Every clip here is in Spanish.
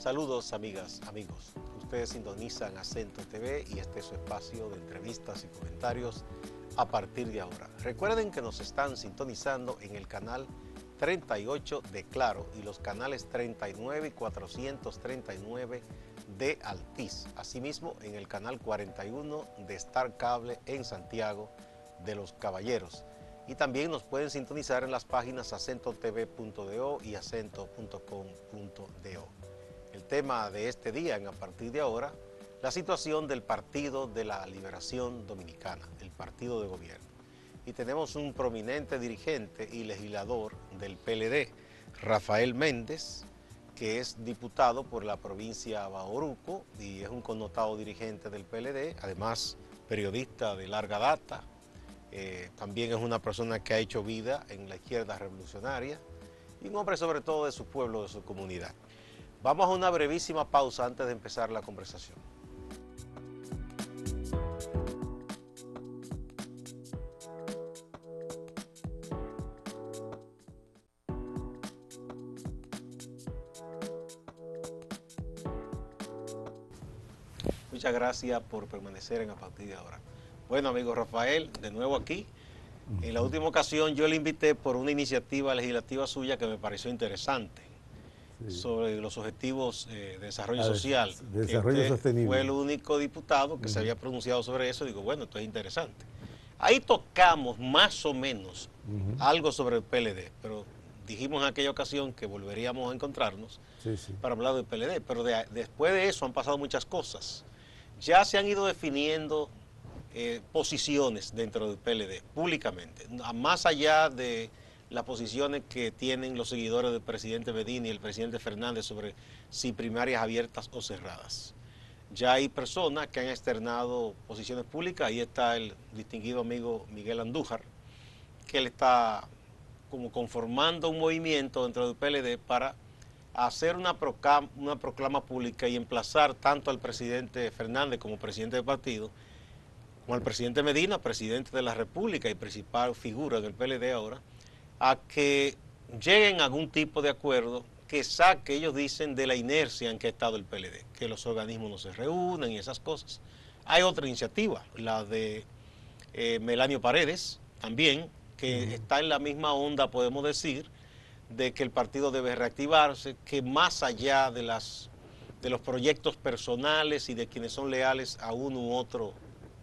Saludos amigas, amigos. Ustedes sintonizan Acento TV y este es su espacio de entrevistas y comentarios a partir de ahora. Recuerden que nos están sintonizando en el canal 38 de Claro y los canales 39 y 439 de Altiz. Asimismo en el canal 41 de Star Cable en Santiago de los Caballeros. Y también nos pueden sintonizar en las páginas acentotv.do y acento.com.do. El tema de este día, a partir de ahora, la situación del Partido de la Liberación Dominicana, el partido de gobierno. Y tenemos un prominente dirigente y legislador del PLD, Rafael Méndez, que es diputado por la provincia de Bauruco y es un connotado dirigente del PLD, además periodista de larga data. También es una persona que ha hecho vida en la izquierda revolucionaria y un hombre sobre todo de su pueblo, de su comunidad. Vamos a una brevísima pausa antes de empezar la conversación. Muchas gracias por permanecer en a partir de ahora. Bueno, amigo Rafael, de nuevo aquí. En la última ocasión yo le invité por una iniciativa legislativa suya que me pareció interesante, sobre los objetivos de desarrollo social. Desarrollo sostenible. Fue el único diputado que se había pronunciado sobre eso. Digo, bueno, esto es interesante. Ahí tocamos más o menos algo sobre el PLD, pero dijimos en aquella ocasión que volveríamos a encontrarnos para hablar del PLD. Pero después de eso han pasado muchas cosas. Ya se han ido definiendo posiciones dentro del PLD, públicamente, más allá de las posiciones que tienen los seguidores del presidente Medina y el presidente Fernández sobre si primarias abiertas o cerradas. Ya hay personas que han externado posiciones públicas. Ahí está el distinguido amigo Miguel Andújar, que él está como conformando un movimiento dentro del PLD para hacer una proclama pública y emplazar tanto al presidente Fernández como presidente del partido, como al presidente Medina, presidente de la República y principal figura del PLD ahora, a que lleguen a algún tipo de acuerdo que saque, ellos dicen, de la inercia en que ha estado el PLD, que los organismos no se reúnen y esas cosas. Hay otra iniciativa, la de Melanio Paredes, también, que está en la misma onda, podemos decir, de que el partido debe reactivarse, que más allá de los proyectos personales y de quienes son leales a uno u otro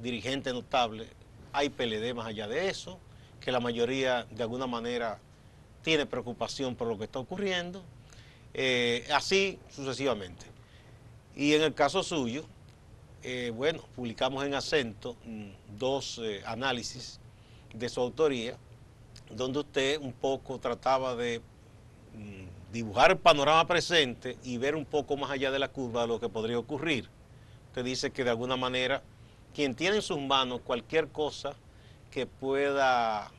dirigente notable, hay PLD más allá de eso, que la mayoría de alguna manera tiene preocupación por lo que está ocurriendo, así sucesivamente. Y en el caso suyo, bueno, publicamos en Acento dos análisis de su autoría, donde usted un poco trataba de dibujar el panorama presente y ver un poco más allá de la curva de lo que podría ocurrir. Usted dice que de alguna manera quien tiene en sus manos cualquier cosa que pueda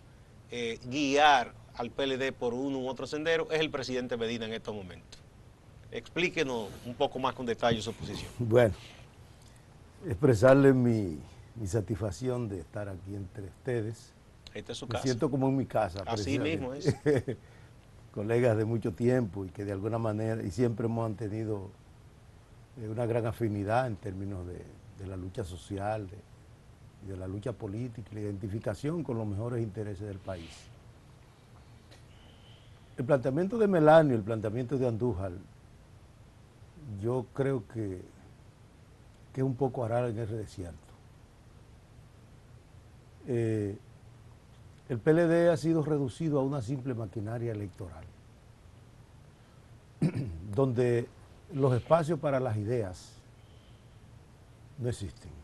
guiar al PLD por uno u otro sendero es el presidente Medina en estos momentos. Explíquenos un poco más con detalle su posición. Bueno, expresarle mi satisfacción de estar aquí entre ustedes. Esta es su Me casa. siento como en mi casa. Así mismo es. Colegas de mucho tiempo y que de alguna manera, y siempre hemos tenido una gran afinidad en términos de la lucha social, de la lucha política y la identificación con los mejores intereses del país. El planteamiento de Melanio, el planteamiento de Andújar, yo creo que es un poco arar en ese desierto. El PLD ha sido reducido a una simple maquinaria electoral, donde los espacios para las ideas no existen.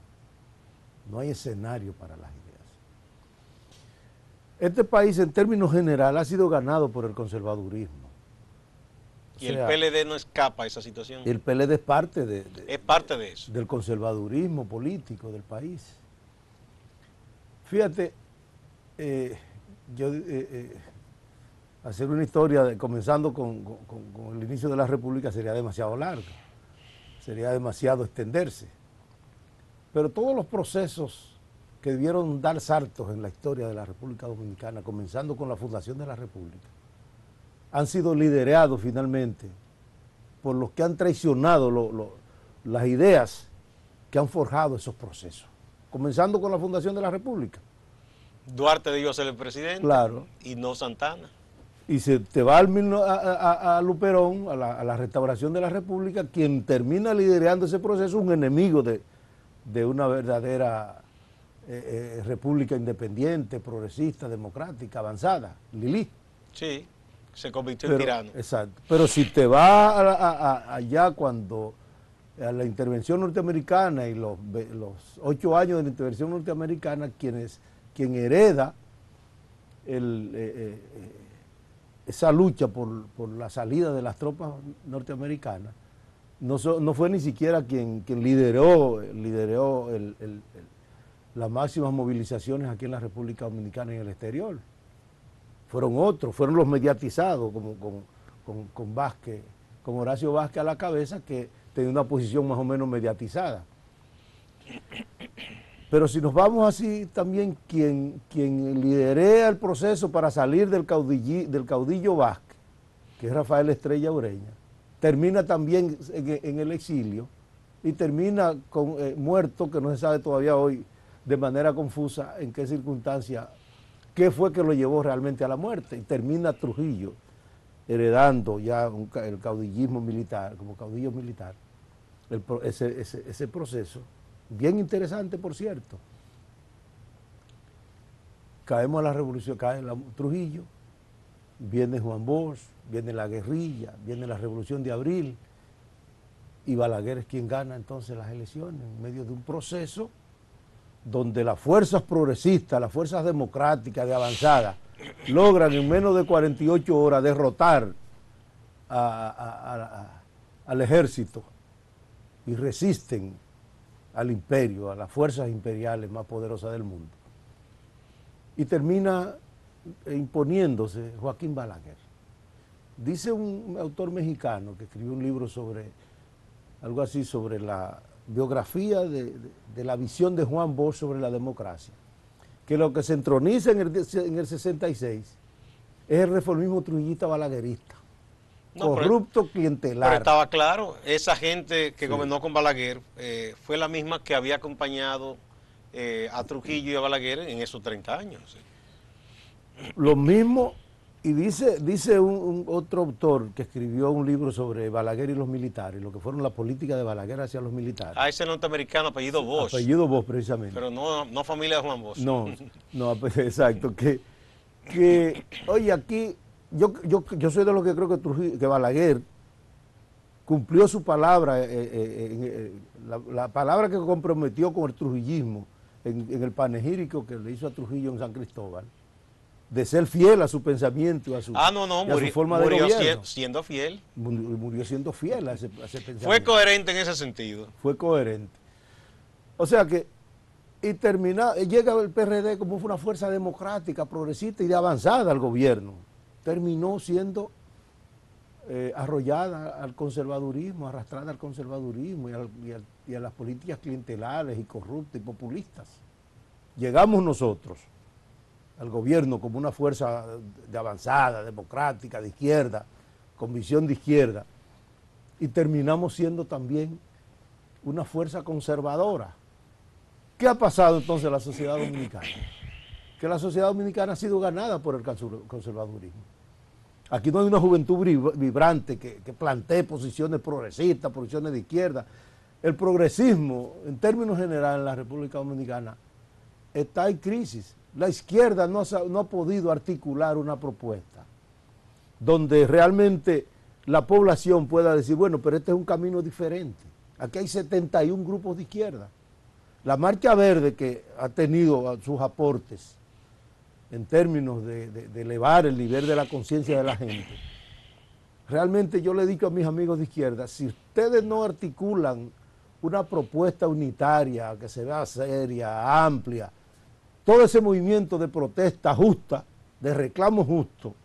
No hay escenario para las ideas. Este país, en términos generales, ha sido ganado por el conservadurismo. Y el PLD no escapa a esa situación. El PLD es parte es parte de eso. Del conservadurismo político del país. Fíjate, hacer una historia comenzando con el inicio de la República sería demasiado largo, sería demasiado extenderse. Pero todos los procesos que debieron dar saltos en la historia de la República Dominicana, comenzando con la fundación de la República, han sido liderados finalmente por los que han traicionado las ideas que han forjado esos procesos, comenzando con la fundación de la República. Duarte debió ser el presidente, claro, y no Santana. Y se te va a Luperón, a la restauración de la República, quien termina liderando ese proceso, un enemigo de una verdadera república independiente, progresista, democrática, avanzada, Lili. Sí, se convirtió en tirano. Exacto. Pero si te vas allá cuando a la intervención norteamericana y los 8 años de la intervención norteamericana, quien hereda esa lucha por la salida de las tropas norteamericanas, no fue ni siquiera quien lideró las máximas movilizaciones aquí en la República Dominicana y en el exterior. Fueron otros, fueron los mediatizados, con Vázquez, con Horacio Vázquez a la cabeza, que tenía una posición más o menos mediatizada. Pero si nos vamos así, también quien liderea el proceso para salir del caudillo Vázquez, que es Rafael Estrella Ureña, termina también en el exilio y termina muerto, que no se sabe todavía hoy de manera confusa en qué circunstancia, qué fue que lo llevó realmente a la muerte, y termina Trujillo heredando ya el caudillismo militar, como caudillo militar, ese proceso. Bien interesante, por cierto. Caemos a la revolución, cae Trujillo, viene Juan Bosch, viene la guerrilla, viene la revolución de abril, y Balaguer es quien gana entonces las elecciones, en medio de un proceso donde las fuerzas progresistas, las fuerzas democráticas de avanzada, logran en menos de 48 horas derrotar al ejército y resisten al imperio, a las fuerzas imperiales más poderosas del mundo. Y termina imponiéndose Joaquín Balaguer. Dice un autor mexicano que escribió un libro sobre, algo así, sobre la biografía de la visión de Juan Bosch sobre la democracia, que lo que se entroniza en el 66 es el reformismo trujillista balaguerista. Corrupto, clientelar. Pero estaba claro, esa gente que gobernó con Balaguer fue la misma que había acompañado a Trujillo y a Balaguer en esos 30 años. Lo mismo, y dice otro autor que escribió un libro sobre Balaguer y los militares, lo que fueron las políticas de Balaguer hacia los militares. Ah, ese norteamericano, apellido Bosch. Apellido Bosch, precisamente. Pero no familia de Juan Bosch. No, exacto. Oye, aquí... Yo soy de los que creo que Balaguer cumplió su palabra, la palabra que comprometió con el trujillismo en el panegírico que le hizo a Trujillo en San Cristóbal, de ser fiel a su pensamiento, a su forma de gobierno. Murió siendo fiel. Murió siendo fiel a ese pensamiento. Fue coherente en ese sentido. Fue coherente. O sea que, llega el PRD como una fuerza democrática, progresista y de avanzada al gobierno. Terminó siendo arrollada al conservadurismo, arrastrada al conservadurismo y a las políticas clientelares y corruptas y populistas. Llegamos nosotros al gobierno como una fuerza de avanzada, democrática, de izquierda, con visión de izquierda, y terminamos siendo también una fuerza conservadora. ¿Qué ha pasado entonces en la sociedad dominicana? Que la sociedad dominicana ha sido ganada por el conservadurismo. Aquí no hay una juventud vibrante que plantee posiciones progresistas, posiciones de izquierda. El progresismo, en términos generales, en la República Dominicana, está en crisis. La izquierda no ha podido articular una propuesta donde realmente la población pueda decir, bueno, pero este es un camino diferente. Aquí hay 71 grupos de izquierda. La Marcha Verde, que ha tenido sus aportes en términos de elevar el nivel de la conciencia de la gente, realmente yo le digo a mis amigos de izquierda, si ustedes no articulan una propuesta unitaria, que se vea seria, amplia, todo ese movimiento de protesta justa, de reclamo justo,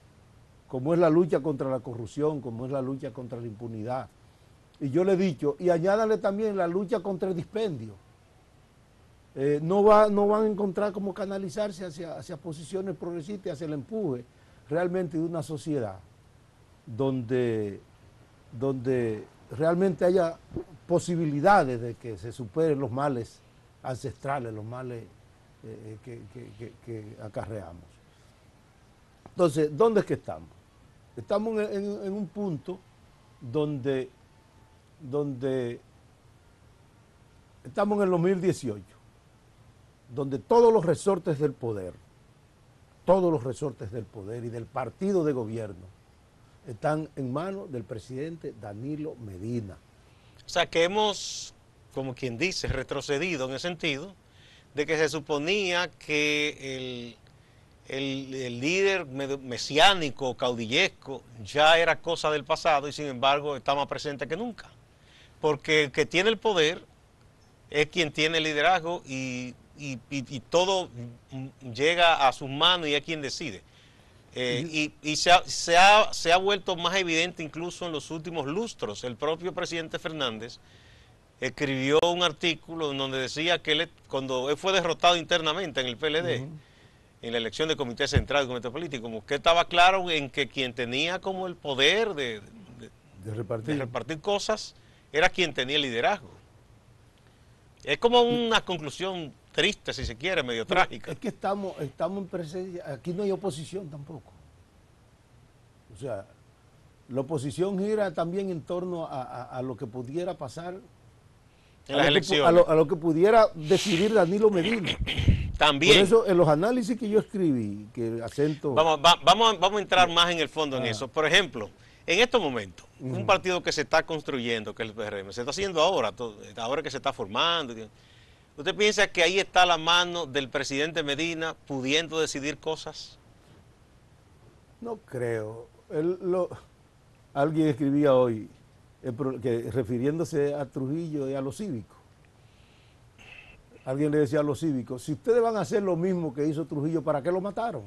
como es la lucha contra la corrupción, como es la lucha contra la impunidad, y yo le he dicho, y añádale también la lucha contra el dispendio, no van a encontrar cómo canalizarse hacia posiciones progresistas, hacia el empuje realmente de una sociedad donde donde realmente haya posibilidades de que se superen los males ancestrales, los males que acarreamos. Entonces, ¿dónde es que estamos? Estamos en un punto donde estamos en el 2018, donde todos los resortes del poder y del partido de gobierno están en manos del presidente Danilo Medina. O sea que hemos, como quien dice, retrocedido en el sentido de que se suponía que el líder mesiánico, caudillesco, ya era cosa del pasado y sin embargo está más presente que nunca. Porque el que tiene el poder es quien tiene el liderazgo y todo llega a sus manos y es quien decide. Y se ha vuelto más evidente incluso en los últimos lustros. El propio presidente Fernández escribió un artículo en donde decía que cuando él fue derrotado internamente en el PLD, en la elección del Comité Central del Comité Político, como que estaba claro en que quien tenía como el poder de repartir cosas era quien tenía el liderazgo. Es como una conclusión triste, si se quiere, medio trágica. Es que estamos en presencia, aquí no hay oposición tampoco. O sea, la oposición gira también en torno a lo que pudiera pasar en las elecciones. A lo que pudiera decidir Danilo Medina. También. Por eso, en los análisis que yo escribí, que acento... Vamos a entrar más en el fondo en eso. Por ejemplo, en estos momentos, un partido que se está construyendo, que es el PRM, se está haciendo ahora que se está formando. ¿Usted piensa que ahí está la mano del presidente Medina pudiendo decidir cosas? No creo. Alguien escribía hoy, que refiriéndose a Trujillo y a los cívicos, alguien le decía a los cívicos, si ustedes van a hacer lo mismo que hizo Trujillo, ¿para qué lo mataron?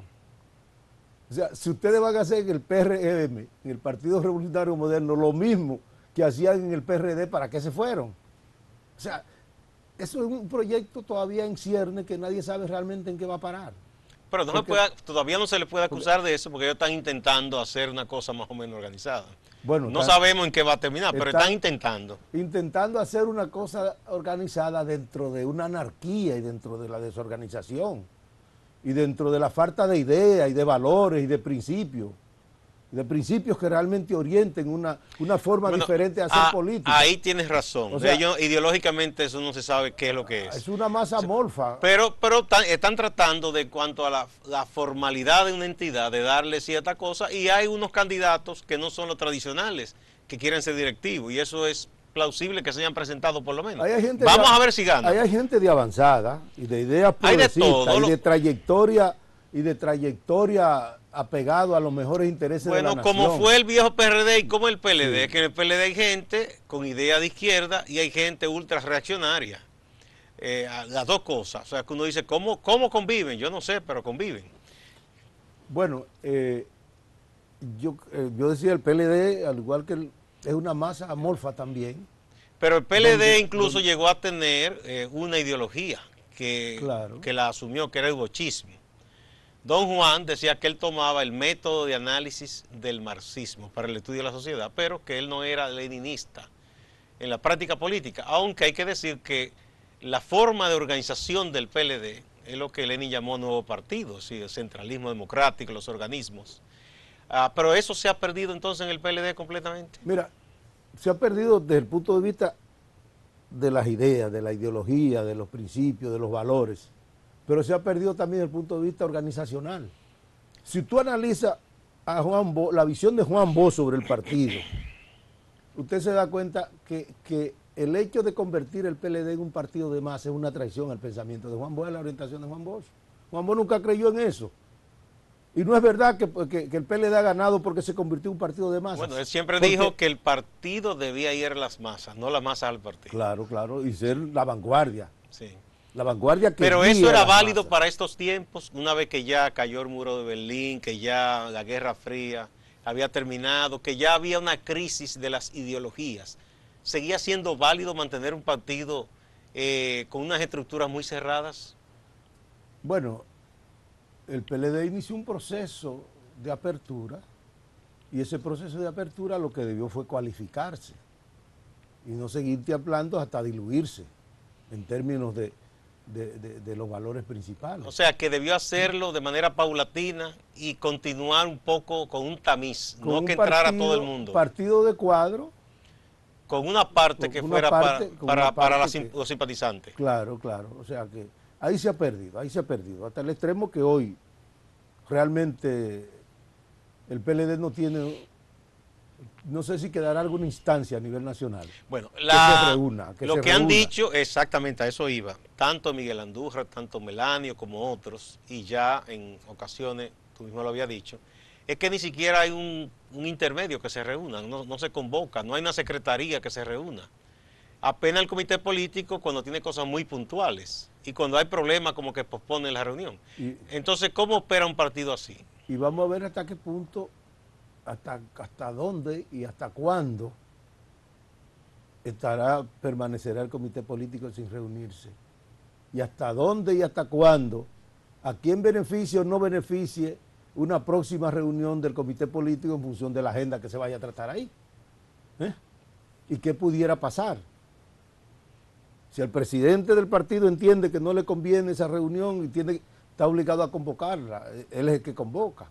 O sea, si ustedes van a hacer en el PRM, en el Partido Revolucionario Moderno, lo mismo que hacían en el PRD, ¿para qué se fueron? O sea, eso es un proyecto todavía en cierne que nadie sabe realmente en qué va a parar. Pero todavía no se le puede acusar de eso porque ellos están intentando hacer una cosa más o menos organizada. Bueno, no sabemos en qué va a terminar, pero están intentando. Intentando hacer una cosa organizada dentro de una anarquía y dentro de la desorganización y dentro de la falta de ideas y de valores y de principios que realmente orienten una forma diferente de hacer política. Ahí tienes razón. O sea, ideológicamente eso no se sabe qué es lo que es. Es una masa amorfa. Pero están tratando de cuanto a la formalidad de una entidad, de darle cierta cosa, y hay unos candidatos que no son los tradicionales, que quieren ser directivos, y eso es plausible que se hayan presentado por lo menos. Vamos a ver si ganan. Hay gente de avanzada y de ideas progresistas y de trayectoria apegado a los mejores intereses de la nación. Bueno, como fue el viejo PRD y como el PLD, que en el PLD hay gente con idea de izquierda y hay gente ultra reaccionaria. Las dos cosas. O sea, que uno dice, ¿cómo conviven? Yo no sé, pero conviven. Bueno, yo decía, el PLD, al igual que es una masa amorfa también. Pero el PLD incluso llegó a tener una ideología que la asumió, que era el gauchismo. Don Juan decía que él tomaba el método de análisis del marxismo para el estudio de la sociedad, pero que él no era leninista en la práctica política, aunque hay que decir que la forma de organización del PLD es lo que Lenin llamó nuevo partido, ¿sí? El centralismo democrático, los organismos. Pero eso se ha perdido entonces en el PLD completamente. Mira, se ha perdido desde el punto de vista de las ideas, de la ideología, de los principios, de los valores, pero se ha perdido también desde el punto de vista organizacional. Si tú analizas a la visión de Juan Bosch sobre el partido, usted se da cuenta que el hecho de convertir el PLD en un partido de masa es una traición al pensamiento de Juan Bosch, a la orientación de Juan Bosch. Juan Bosch nunca creyó en eso. Y no es verdad que el PLD ha ganado porque se convirtió en un partido de masas. Bueno, él siempre dijo que el partido debía ir a las masas, no las masas al partido. Claro, claro, y ser la vanguardia. Sí. La vanguardia que... Pero eso era válido para estos tiempos, una vez que ya cayó el muro de Berlín, que ya la Guerra Fría había terminado, que ya había una crisis de las ideologías. ¿Seguía siendo válido mantener un partido con unas estructuras muy cerradas? Bueno, el PLD inició un proceso de apertura Y ese proceso de apertura lo que debió fue cualificarse y no seguirte hablando hasta diluirse en términos de los valores principales. O sea, que debió hacerlo de manera paulatina y continuar un poco con un tamiz, Con no un que entrara partido, todo el mundo. Partido de cuadro. Con una parte Con que una fuera parte- con una para parte que- los simpatizantes. Claro, claro. O sea que ahí se ha perdido, hasta el extremo que hoy realmente el PLD no tiene, no sé si quedará alguna instancia a nivel nacional Bueno, que se reúna. lo que han dicho, exactamente a eso iba, tanto Miguel Andújar, tanto Melanio como otros, y ya en ocasiones, tú mismo lo habías dicho, es que ni siquiera hay un intermedio que se reúna, no se convoca, no hay una secretaría que se reúna. Apenas el comité político cuando tiene cosas muy puntuales y cuando hay problemas como que posponen la reunión. Y, Entonces, ¿cómo opera un partido así? y vamos a ver hasta qué punto, hasta dónde y hasta cuándo permanecerá el comité político sin reunirse. Y hasta dónde y hasta cuándo, a quién beneficie o no beneficie una próxima reunión del comité político en función de la agenda que se vaya a tratar ahí. ¿Eh? ¿Y qué pudiera pasar? Si el presidente del partido entiende que no le conviene esa reunión y está obligado a convocarla, él es el que convoca.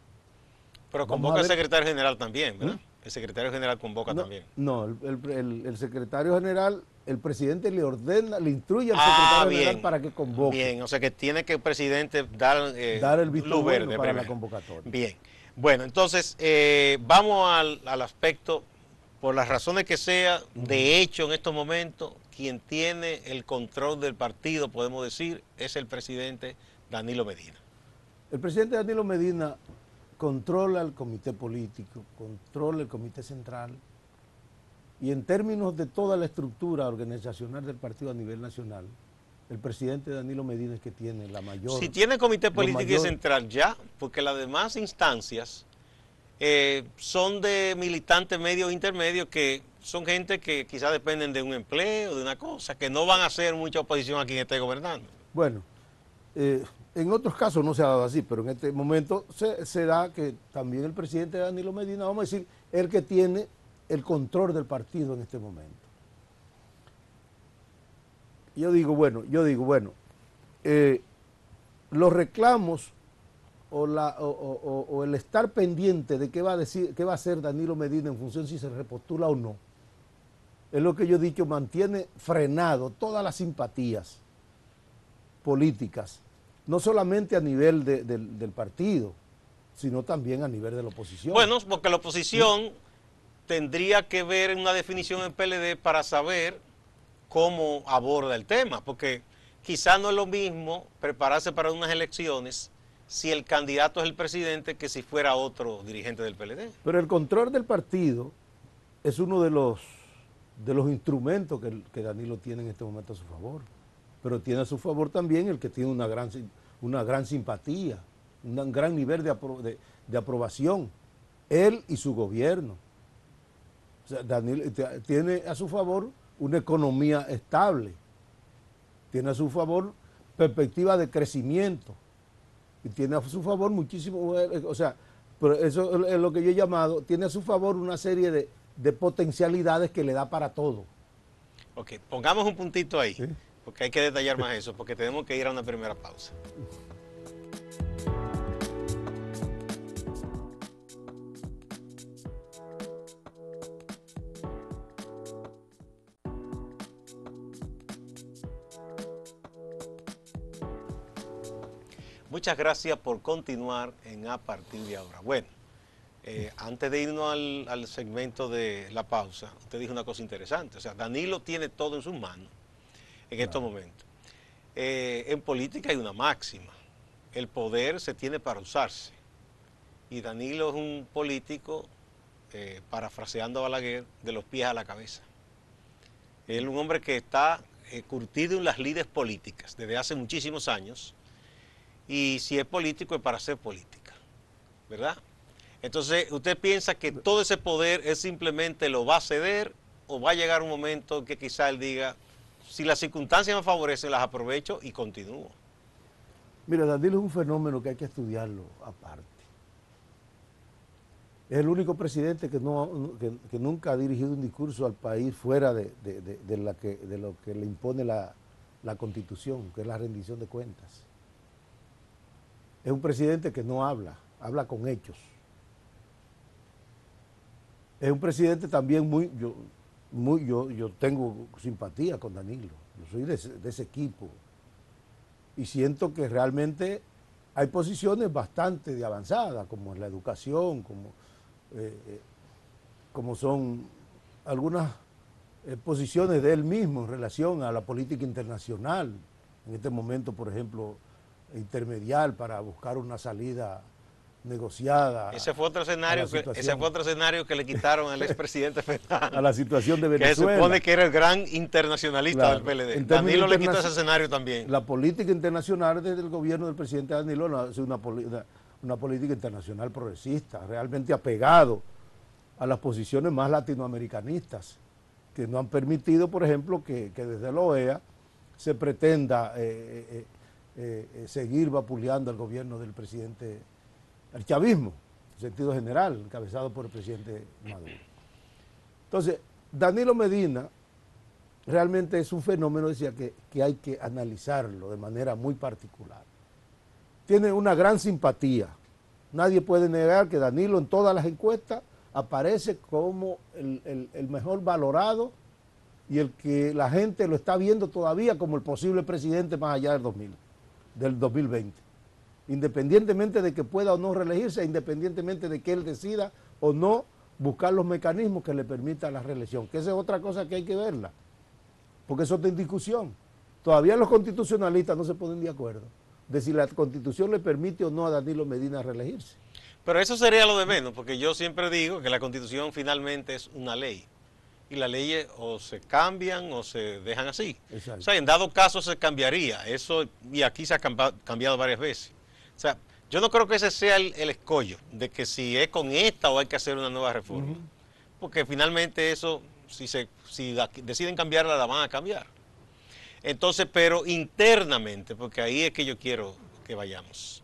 Pero convoca al secretario general también, ¿verdad? El secretario general convoca también. No, el secretario general, el presidente le instruye al secretario general para que convoque. Bien, o sea que tiene que el presidente dar el visto luz bueno verde para primero. la convocatoria. Bien, bueno, entonces vamos al aspecto, por las razones que sea, de hecho en estos momentos, quien tiene el control del partido, podemos decir, es el presidente Danilo Medina. El presidente Danilo Medina controla el comité político, controla el comité central y en términos de toda la estructura organizacional del partido a nivel nacional, el presidente Danilo Medina es que tiene la mayor... Si tiene comité político y central ya, porque las demás instancias son de militantes medios e intermedios que son gente que quizás dependen de un empleo, de una cosa, que no van a hacer mucha oposición a quien esté gobernando. Bueno, en otros casos no se ha dado así, pero en este momento se da que también el presidente Danilo Medina, vamos a decir, el que tiene el control del partido en este momento. Yo digo, bueno, los reclamos o el estar pendiente de qué va a hacer Danilo Medina en función si se repostula o no, es lo que yo he dicho, mantiene frenado todas las simpatías políticas, no solamente a nivel del partido, sino también a nivel de la oposición. Bueno, porque la oposición tendría que ver una definición en PLD para saber cómo aborda el tema, porque quizás no es lo mismo prepararse para unas elecciones si el candidato es el presidente que si fuera otro dirigente del PLD. Pero el control del partido es uno de los instrumentos que Danilo tiene en este momento a su favor, pero tiene a su favor también el que tiene una gran simpatía, un gran nivel de aprobación, él y su gobierno. O sea, Danilo tiene a su favor una economía estable, tiene a su favor perspectiva de crecimiento y tiene a su favor muchísimo, o sea, pero eso es lo que yo he llamado, tiene a su favor una serie de potencialidades que le da para todo. Ok, pongamos un puntito ahí, ¿Sí? porque hay que detallar más eso, porque tenemos que ir a una primera pausa. Muchas gracias por continuar en A Partir de Ahora. Bueno, antes de irnos al segmento de la pausa, usted dijo una cosa interesante. O sea, Danilo tiene todo en sus manos en estos momentos. En política hay una máxima. El poder se tiene para usarse. Y Danilo es un político, parafraseando a Balaguer, de los pies a la cabeza. Él es un hombre que está curtido en las lides políticas desde hace muchísimos años. Y si es político es para hacer política, ¿verdad? Entonces, ¿usted piensa que todo ese poder él simplemente lo va a ceder o va a llegar un momento que quizá él diga, si las circunstancias me favorecen, las aprovecho y continúo? Mira, Danilo es un fenómeno que hay que estudiarlo aparte. Es el único presidente que nunca ha dirigido un discurso al país fuera de lo que le impone la Constitución, que es la rendición de cuentas. Es un presidente que no habla, habla con hechos. Es un presidente también yo tengo simpatía con Danilo, yo soy de ese equipo y siento que realmente hay posiciones bastante de avanzada, como en la educación, como son algunas posiciones de él mismo en relación a la política internacional, en este momento, por ejemplo, intermediar para buscar una salida negociada. Ese fue otro escenario que le quitaron al expresidente Fernández. A la situación de Venezuela. Que se supone que era el gran internacionalista del PLD. Danilo le quitó ese escenario también. La política internacional desde el gobierno del presidente Danilo es una política internacional progresista, realmente apegado a las posiciones más latinoamericanistas, que no han permitido, por ejemplo, que desde la OEA se pretenda seguir vapuleando al gobierno del presidente, al chavismo, en sentido general, encabezado por el presidente Maduro. Entonces, Danilo Medina realmente es un fenómeno, decía, que hay que analizarlo de manera muy particular. Tiene una gran simpatía. Nadie puede negar que Danilo en todas las encuestas aparece como el mejor valorado y el que la gente lo está viendo todavía como el posible presidente más allá del 2020. Independientemente de que pueda o no reelegirse, independientemente de que él decida o no buscar los mecanismos que le permitan la reelección, que esa es otra cosa que hay que verla, porque eso está en discusión. Todavía los constitucionalistas no se ponen de acuerdo de si la Constitución le permite o no a Danilo Medina reelegirse. Pero eso sería lo de menos, porque yo siempre digo que la Constitución finalmente es una ley, y las leyes o se cambian o se dejan así. Exacto. O sea, en dado caso se cambiaría, eso, y aquí se ha cambiado varias veces. O sea, yo no creo que ese sea el escollo, de que si es con esta o hay que hacer una nueva reforma. Porque finalmente eso, si deciden cambiarla, la van a cambiar. Entonces, pero internamente, porque ahí es que yo quiero que vayamos.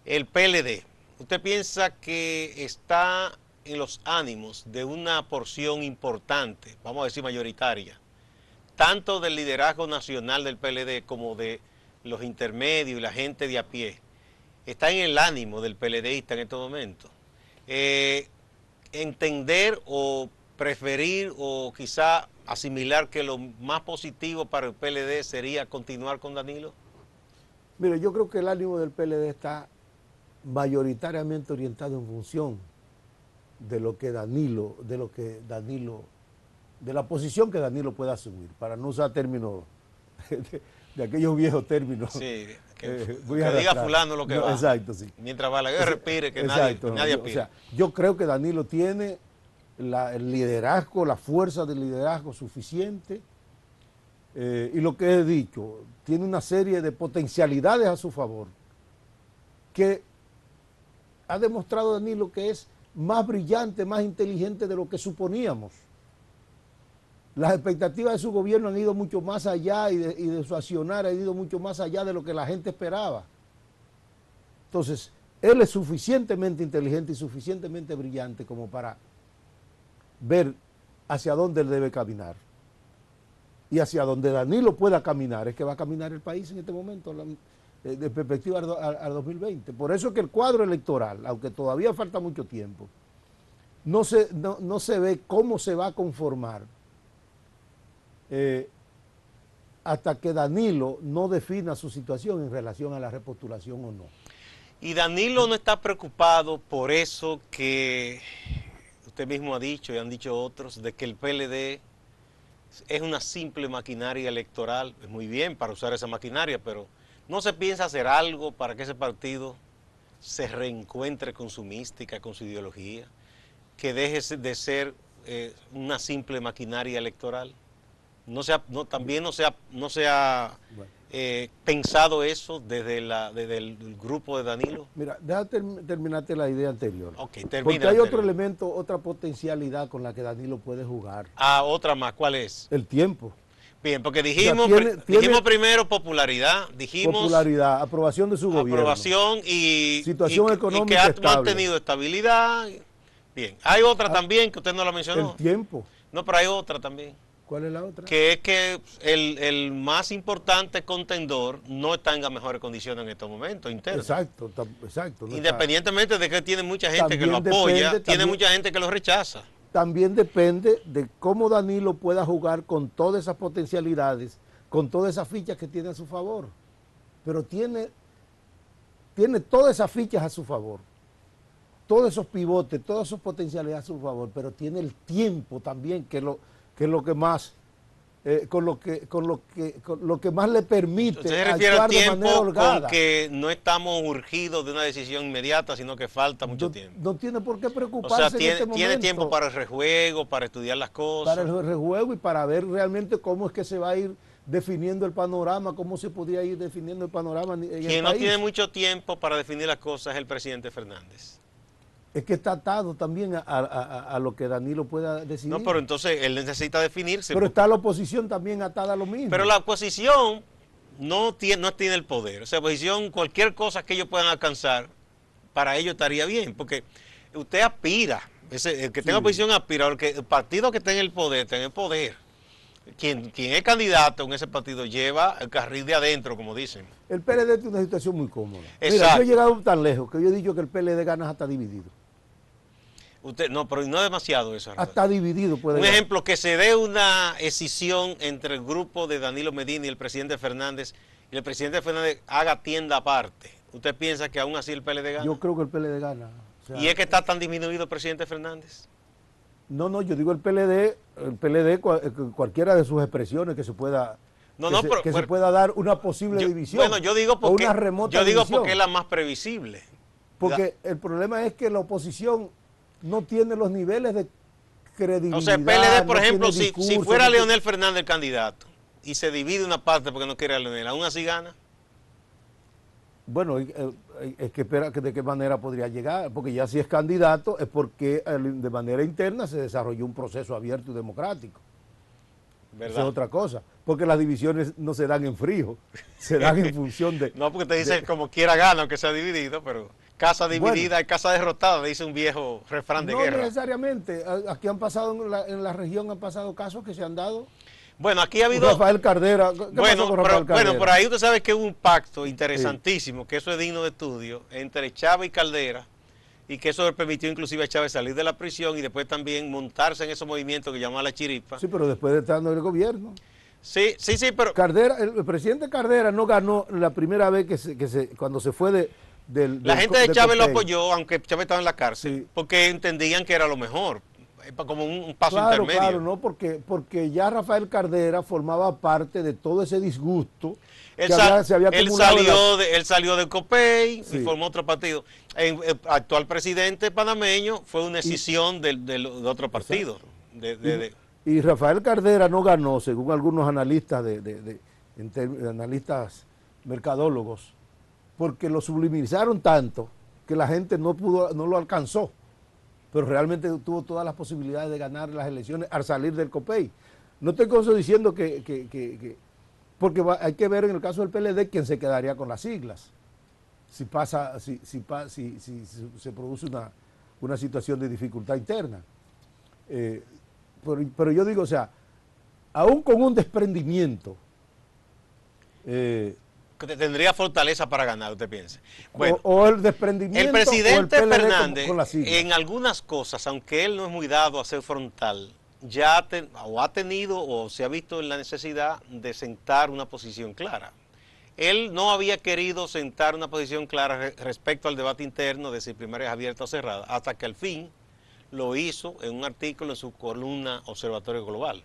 El PLD, ¿usted piensa que está en los ánimos de una porción importante, vamos a decir mayoritaria, tanto del liderazgo nacional del PLD como de los intermedios y la gente de a pie? Está en el ánimo del PLDista en este momento. Entender o preferir o quizá asimilar que lo más positivo para el PLD sería continuar con Danilo. Mire, yo creo que el ánimo del PLD está mayoritariamente orientado en función de la posición que Danilo pueda asumir, para no usar términos de aquellos viejos términos. Sí, que diga fulano lo que va. Exacto, sí. Mientras Balaguer respire, que nadie pide. O sea, yo creo que Danilo tiene el liderazgo, la fuerza del liderazgo suficiente, y lo que he dicho, tiene una serie de potencialidades a su favor, que ha demostrado Danilo que es más brillante, más inteligente de lo que suponíamos. Las expectativas de su gobierno han ido mucho más allá y de su accionar han ido mucho más allá de lo que la gente esperaba. Entonces, él es suficientemente inteligente y suficientemente brillante como para ver hacia dónde él debe caminar. Y hacia donde Danilo pueda caminar, es que va a caminar el país en este momento, de perspectiva al 2020. Por eso es que el cuadro electoral, aunque todavía falta mucho tiempo, no se ve cómo se va a conformar hasta que Danilo no defina su situación en relación a la repostulación o no. Y Danilo no está preocupado por eso que usted mismo ha dicho y han dicho otros, de que el PLD es una simple maquinaria electoral. Es muy bien para usar esa maquinaria, pero ¿no se piensa hacer algo para que ese partido se reencuentre con su mística, con su ideología, que deje de ser una simple maquinaria electoral? También no se ha pensado eso desde el grupo de Danilo. Mira, déjame terminarte la idea anterior. Okay, porque hay otro elemento, otra potencialidad con la que Danilo puede jugar. Ah, otra más, ¿cuál es? El tiempo. Bien, porque dijimos, o sea, dijimos primero popularidad, popularidad, aprobación de su gobierno. Aprobación y situación económica y que ha mantenido estabilidad. Bien, hay otra también que usted no la mencionó. El tiempo. No, pero hay otra también. ¿Cuál es la otra? Que es que el más importante contendor no está en las mejores condiciones en estos momentos internos. Exacto, exacto. No Independientemente de que tiene mucha gente que también lo apoya, depende, tiene también, mucha gente que lo rechaza. También depende de cómo Danilo pueda jugar con todas esas potencialidades, con todas esas fichas que tiene a su favor. Pero tiene todas esas fichas a su favor, todos esos pivotes, todas esas potencialidades a su favor, pero tiene el tiempo también, que es lo que más, con lo que más le permite Usted se refiere al actuar de manera tiempo holgada. con que no estamos urgidos de una decisión inmediata, sino que falta mucho tiempo. No tiene por qué O preocuparse sea, en tiene, este momento. tiene tiempo para el rejuego, para estudiar las cosas. Para el rejuego y para ver realmente cómo es que se va a ir definiendo el panorama, cómo se podría ir definiendo el panorama en el Quien no país. tiene mucho tiempo para definir las cosas es el presidente Fernández. Es que está atado también a lo que Danilo pueda decidir. No, pero entonces él necesita definirse. Pero está la oposición también atada a lo mismo. Pero la oposición no tiene el poder. O sea, la oposición, cualquier cosa que ellos puedan alcanzar, para ellos estaría bien. Porque usted aspira, el que tenga oposición aspira, porque el partido que tenga el poder, tenga el poder. Quien es candidato en ese partido lleva el carril de adentro, como dicen. El PLD tiene una situación muy cómoda. Exacto. Mira, yo he llegado tan lejos que yo he dicho que el PLD gana hasta dividido. No, pero no es demasiado eso. Hasta dividido puede Un ganar. ejemplo, que se dé una escisión entre el grupo de Danilo Medina y el presidente Fernández, y el presidente Fernández haga tienda aparte. ¿Usted piensa que aún así el PLD gana? Yo creo que el PLD gana. O sea, ¿Y es que está tan disminuido el presidente Fernández? No, yo digo el PLD, cualquiera de sus expresiones que se pueda, se pueda dar una posible división. Bueno, yo digo porque, o una remota división. porque es la más previsible. Porque el problema es que la oposición no tiene los niveles de credibilidad. O sea, el PLD, por no ejemplo, tiene si discurso, fuera no tiene- Leonel Fernández el candidato y se divide una parte porque no quiere a Leonel, ¿aún así gana? Bueno, es que espera que de qué manera podría llegar, porque ya si es candidato es porque de manera interna se desarrolló un proceso abierto y democrático. ¿Verdad? Esa es otra cosa, porque las divisiones no se dan en frío, se dan en función de... No, porque te dice como quiera gana, aunque sea dividido, pero casa dividida y casa derrotada, dice un viejo refrán de no guerra. necesariamente, aquí han pasado, en la región han pasado casos que se han dado. Bueno, aquí ha habido... Rafael Cardera, ¿qué pasó con Rafael Cardera? Bueno, por ahí usted sabe que hubo un pacto interesantísimo, que eso es digno de estudio, entre Chávez y Caldera, y que eso le permitió inclusive a Chávez salir de la prisión y después también montarse en esos movimientos que llaman la chiripa. Sí, pero después de estar en el gobierno. Sí, pero... Cardera, el presidente Cardera no ganó la primera vez cuando se fue La gente de Chávez lo Copey. apoyó, aunque Chávez estaba en la cárcel, Sí. porque entendían que era lo mejor, como un paso Claro, intermedio. claro, no, porque ya Rafael Cardera formaba parte de todo ese disgusto Él, que se había él acumulado. él salió del Copey Sí. y formó otro partido. El actual presidente panameño fue una escisión de otro partido. Y Rafael Cardera no ganó, según algunos analistas analistas mercadólogos, porque lo sublimizaron tanto que la gente no lo alcanzó. Pero realmente tuvo todas las posibilidades de ganar las elecciones al salir del Copey. No estoy con eso diciendo porque hay que ver en el caso del PLD quién se quedaría con las siglas. Si se produce una situación de dificultad interna. Pero yo digo, o sea, aún con un desprendimiento, Que tendría fortaleza para ganar, usted piensa. Bueno, o el desprendimiento el presidente o el PLD Fernández, con las siglas. en algunas cosas, aunque él no es muy dado a ser frontal, ya ha tenido o se ha visto en la necesidad de sentar una posición clara. Él no había querido sentar una posición clara respecto al debate interno de si primaria es abierta o cerrada, hasta que al fin lo hizo en un artículo en su columna Observatorio Global.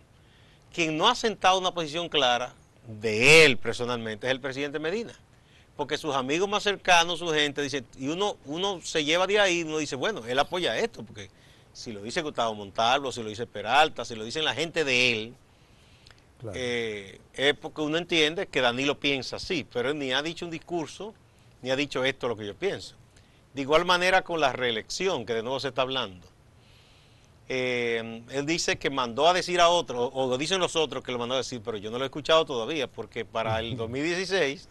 Quien no ha sentado una posición clara de él personalmente es el presidente Medina, porque sus amigos más cercanos, su gente, dice, y uno se lleva de ahí, uno dice, bueno, él apoya esto, porque si lo dice Gustavo Montalvo, si lo dice Peralta, si lo dicen la gente de él, Claro. Es porque uno entiende que Danilo piensa así, pero él ni ha dicho un discurso, ni ha dicho esto lo que yo pienso. De igual manera con la reelección, que de nuevo se está hablando. Él dice que mandó a decir a otro, o lo dicen los otros que lo mandó a decir, pero yo no lo he escuchado todavía, porque para el 2016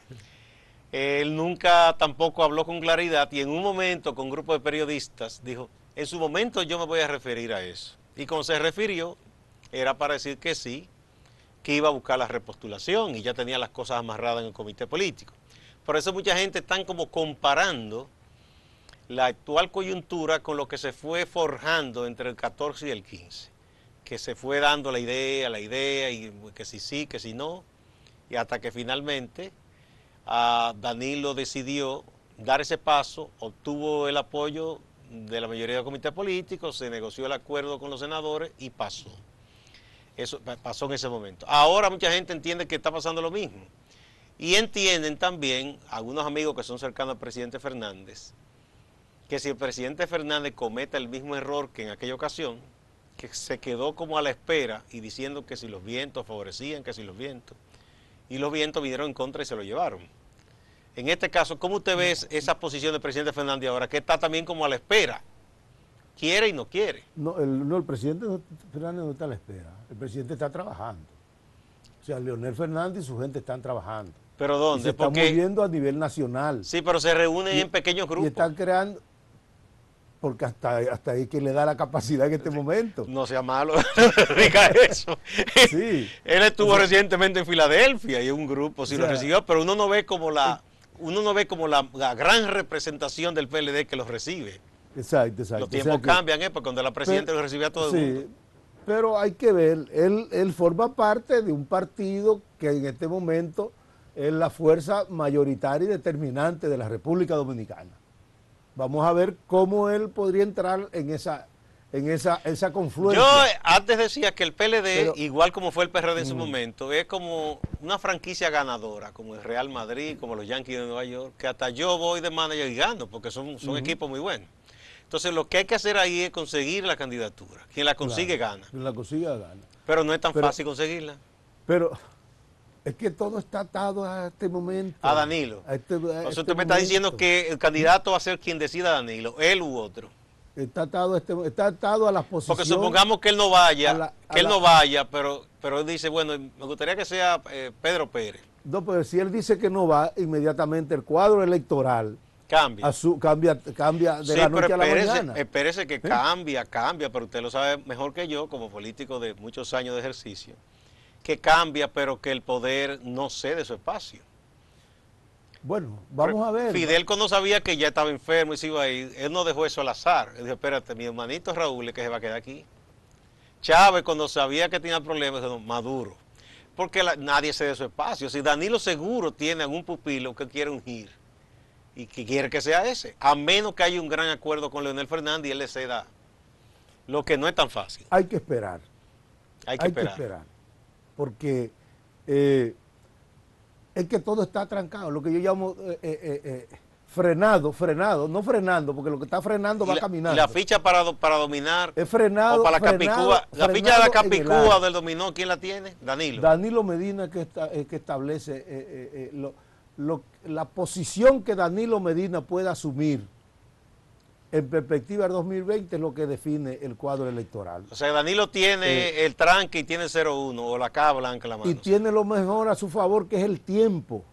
él nunca tampoco habló con claridad y en un momento con un grupo de periodistas dijo, En su momento yo me voy a referir a eso. Y como se refirió, era para decir que sí, que iba a buscar la repostulación y ya tenía las cosas amarradas en el comité político. Por eso mucha gente está como comparando la actual coyuntura con lo que se fue forjando entre el 14 y el 15, que se fue dando la idea, y que si sí, que si no, y hasta que finalmente Danilo decidió dar ese paso, obtuvo el apoyo de la mayoría del comité político, se negoció el acuerdo con los senadores y pasó. Eso pasó en ese momento. Ahora mucha gente entiende que está pasando lo mismo. Y entienden también, algunos amigos que son cercanos al presidente Fernández, que si el presidente Fernández comete el mismo error que en aquella ocasión, que se quedó como a la espera y diciendo que si los vientos favorecían, que si los vientos, y los vientos vinieron en contra y se lo llevaron. En este caso, ¿cómo usted ve esa posición del presidente Fernández ahora, que está también como a la espera? Quiere y no quiere. No, el presidente Fernández no está a la espera. El presidente está trabajando. O sea, Leonel Fernández y su gente están trabajando. ¿Pero dónde? Y se están moviendo a nivel nacional. Sí, pero se reúnen en pequeños grupos. Y están creando, porque hasta ahí que le da la capacidad en este momento. No sea malo, diga eso. Sí. Él estuvo recientemente en Filadelfia y un grupo sí lo recibió, pero uno no ve como la gran representación del PLD que los recibe. Exacto. Los tiempos cambian, porque cuando la presidenta lo recibía a todo el mundo. Pero hay que ver, él forma parte de un partido que en este momento es la fuerza mayoritaria y determinante de la República Dominicana. Vamos a ver cómo él podría entrar en esa confluencia. Yo antes decía que el PLD, igual como fue el PRD en su momento, es como una franquicia ganadora, como el Real Madrid, como los Yankees de Nueva York, que hasta yo voy de manager y gano, porque son equipos muy buenos. Entonces lo que hay que hacer ahí es conseguir la candidatura. Quien la consigue gana. Quien la consiga gana. Pero no es tan fácil conseguirla. Pero es que todo está atado a este momento. A Danilo. Entonces usted me está diciendo que el candidato va a ser quien decida Danilo, él u otro. Está atado a las posiciones. Porque supongamos que él no vaya, pero él dice, bueno, me gustaría que sea Pedro Pérez. No, pero si él dice que no va, inmediatamente el cuadro electoral cambia de la noche a la mañana. Espérese que cambia, pero usted lo sabe mejor que yo, como político de muchos años de ejercicio, que cambia, pero que el poder no cede su espacio. Bueno, vamos a ver. Fidel, cuando sabía que ya estaba enfermo y se iba a ir, él no dejó eso al azar. Él dijo, espérate, mi hermanito Raúl es que se va a quedar aquí. Chávez, cuando sabía que tenía problemas, dijo, Maduro. Porque nadie cede su espacio. Si Danilo seguro tiene algún pupilo que quiere ungir y que quiere que sea ese, a menos que haya un gran acuerdo con Leonel Fernández y él le ceda, lo que no es tan fácil. Hay que esperar. Hay que esperar. Porque es que todo está trancado, lo que yo llamo frenado, no frenando, porque lo que está frenando va caminando. Y la ficha para dominar, es frenado, o para la Capicúa, la ficha de la Capicúa del dominó, ¿quién la tiene? Danilo. Danilo Medina que establece la posición que Danilo Medina pueda asumir en perspectiva del 2020 es lo que define el cuadro electoral. O sea, Danilo tiene el tranque y tiene 0-1 o la caja blanca en la mano. Y tiene lo mejor a su favor, que es el tiempo,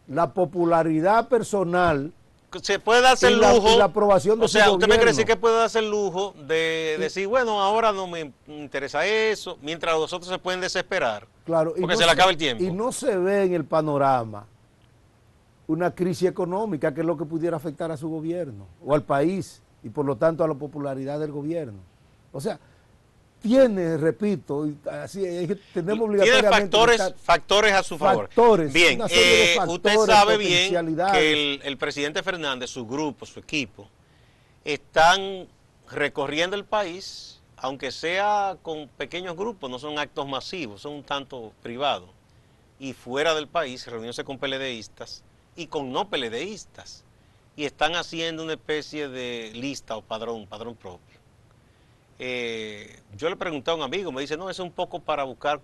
la popularidad personal. Se puede darse el lujo. Y la aprobación de su gobierno. usted me cree decir que puede darse el lujo de decir, bueno, ahora no me interesa eso, mientras los otros se pueden desesperar. Claro, porque se le acaba el tiempo. Y no se ve en el panorama una crisis económica que es lo que pudiera afectar a su gobierno o al país y por lo tanto a la popularidad del gobierno. O sea, tiene, repito, así tenemos obligatoriamente factores a su favor. Bien, usted sabe bien que el presidente Fernández, su grupo, su equipo, están recorriendo el país, aunque sea con pequeños grupos, no son actos masivos, son un tanto privados, y fuera del país, reunirse con PLDistas y con no PLDistas, y están haciendo una especie de lista o padrón propio. Yo le pregunté a un amigo, me dice, no, es un poco para buscar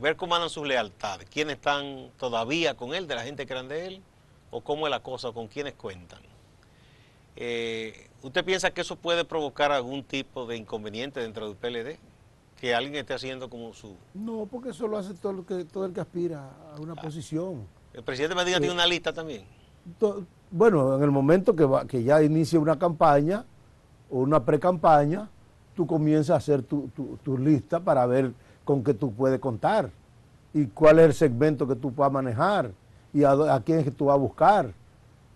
ver cómo andan sus lealtades, quiénes están todavía con él, de la gente que eran de él, o cómo es la cosa, con quiénes cuentan. ¿Usted piensa que eso puede provocar algún tipo de inconveniente dentro del PLD? Que alguien esté haciendo como su... No, porque eso lo hace todo el que aspira a una posición. ¿El presidente Medina tiene una lista también? Bueno, en el momento que ya inicie una campaña, o una pre-campaña, tú comienzas a hacer tu lista para ver con qué tú puedes contar y cuál es el segmento que tú puedas manejar y a quién es que tú vas a buscar.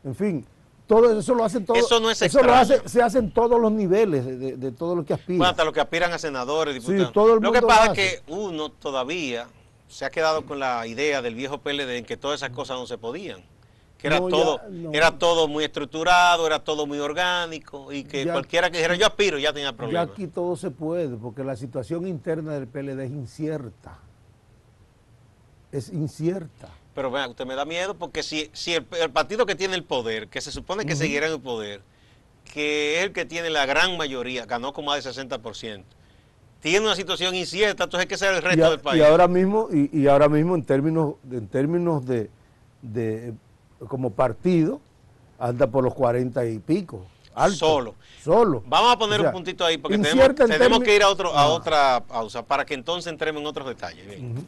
En fin, todo eso lo hacen todos. Eso no es eso extraño. se hace en todos los niveles de todo lo que aspira. Bueno, hasta los que aspiran a senadores, diputados. Sí, todo el lo mundo que pasa lo es que uno todavía se ha quedado con la idea del viejo PLD en que todas esas cosas no se podían. Que era No, todo, ya, no. era todo muy estructurado, era todo muy orgánico y que Ya, cualquiera que dijera yo aspiro ya tenía ya problemas. aquí todo se puede, porque la situación interna del PLD es incierta. Es incierta. Pero vean, usted me da miedo porque si el partido que tiene el poder, que se supone que seguirá en el poder, que es el que tiene la gran mayoría, ganó con más del 60%, tiene una situación incierta, entonces hay que ser el resto del país. Y ahora mismo, en términos de como partido, anda por los 40 y pico. Alto, solo. Vamos a poner O sea, un puntito ahí porque incierta tenemos que ir a otra pausa para que entonces entremos en otros detalles. Bien.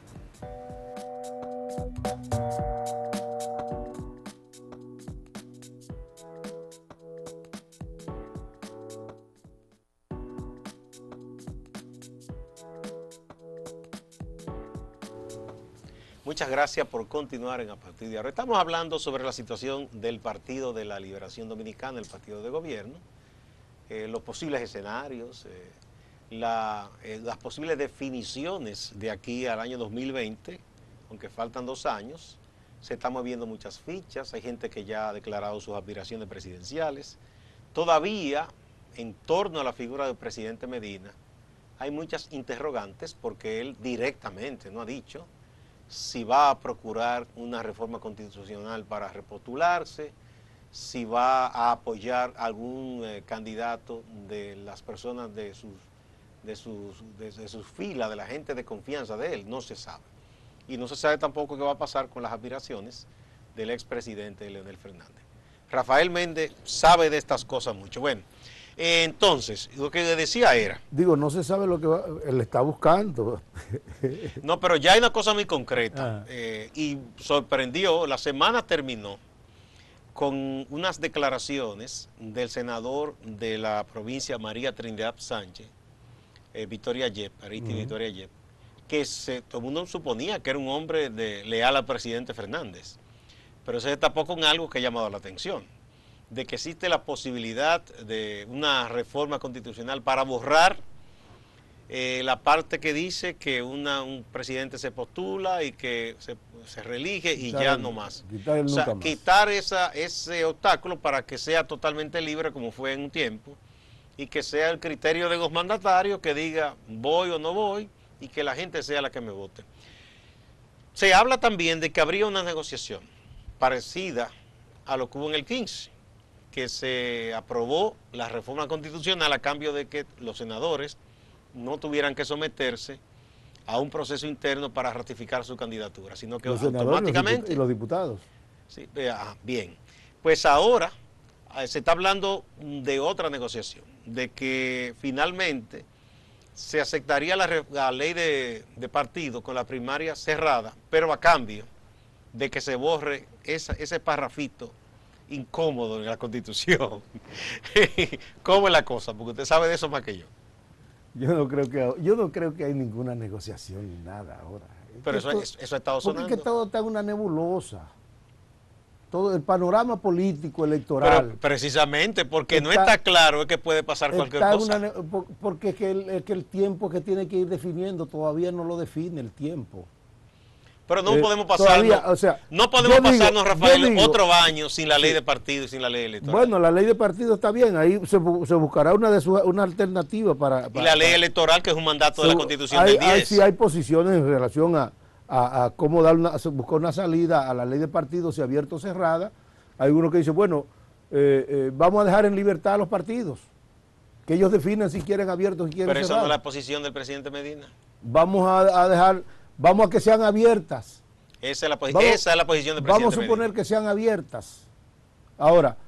Muchas gracias por continuar en A Partir de Ahora. Estamos hablando sobre la situación del Partido de la Liberación Dominicana, el partido de gobierno, los posibles escenarios, las posibles definiciones de aquí al año 2020, aunque faltan 2 años. Se están moviendo muchas fichas, hay gente que ya ha declarado sus aspiraciones presidenciales. Todavía, en torno a la figura del presidente Medina, hay muchas interrogantes porque él directamente no ha dicho si va a procurar una reforma constitucional para repostularse, si va a apoyar algún candidato de las personas de sus filas, de la gente de confianza de él, no se sabe. Y no se sabe tampoco qué va a pasar con las aspiraciones del expresidente Leonel Fernández. Rafael Méndez sabe de estas cosas mucho. Bueno, entonces, lo que decía era... Digo, no se sabe lo que él está buscando. No, pero ya hay una cosa muy concreta. Y sorprendió, la semana terminó con unas declaraciones del senador de la provincia María Trinidad Sánchez, Victoria Yep, Ariti Victoria Yep, que todo el mundo suponía que era un hombre leal al presidente Fernández. Pero se destapó con algo que ha llamado la atención, de que existe la posibilidad de una reforma constitucional para borrar la parte que dice que un presidente se postula y que se reelige y ya no más. O sea, quitar ese obstáculo para que sea totalmente libre como fue en un tiempo y que sea el criterio de los mandatarios que diga voy o no voy y que la gente sea la que me vote. Se habla también de que habría una negociación parecida a lo que hubo en el 15, que se aprobó la reforma constitucional a cambio de que los senadores no tuvieran que someterse a un proceso interno para ratificar su candidatura, sino que automáticamente... Y los diputados. Sí, bien, pues ahora se está hablando de otra negociación, de que finalmente se aceptaría la ley de partido con la primaria cerrada, pero a cambio de que se borre ese parrafito incómodo en la Constitución. ¿Cómo es la cosa? Porque usted sabe de eso más que yo. Yo no creo que hay ninguna negociación ni nada ahora. Pero eso ha estado sonando. Porque es que todo está en una nebulosa. Todo el panorama político, electoral. Pero precisamente porque no está claro es que puede pasar cualquier cosa. Porque es que el tiempo que tiene que ir definiendo todavía no lo define el tiempo. Pero no podemos pasarnos, no podemos pasarnos, Rafael, otro año sin la ley de partido y sin la ley electoral. Bueno, la ley de partido está bien, ahí se buscará una alternativa para... Y la ley electoral, que es un mandato de la Constitución del 10. Sí hay posiciones en relación a cómo buscar una salida a la ley de partido, si abierta o cerrada. Hay uno que dice, bueno, vamos a dejar en libertad a los partidos, que ellos definan si quieren abiertos, si quieren cerrados. Pero esa no es la posición del presidente Medina. Vamos a que sean abiertas. Esa es la posición del presidente Medina. Vamos a suponer que sean abiertas. Ahora,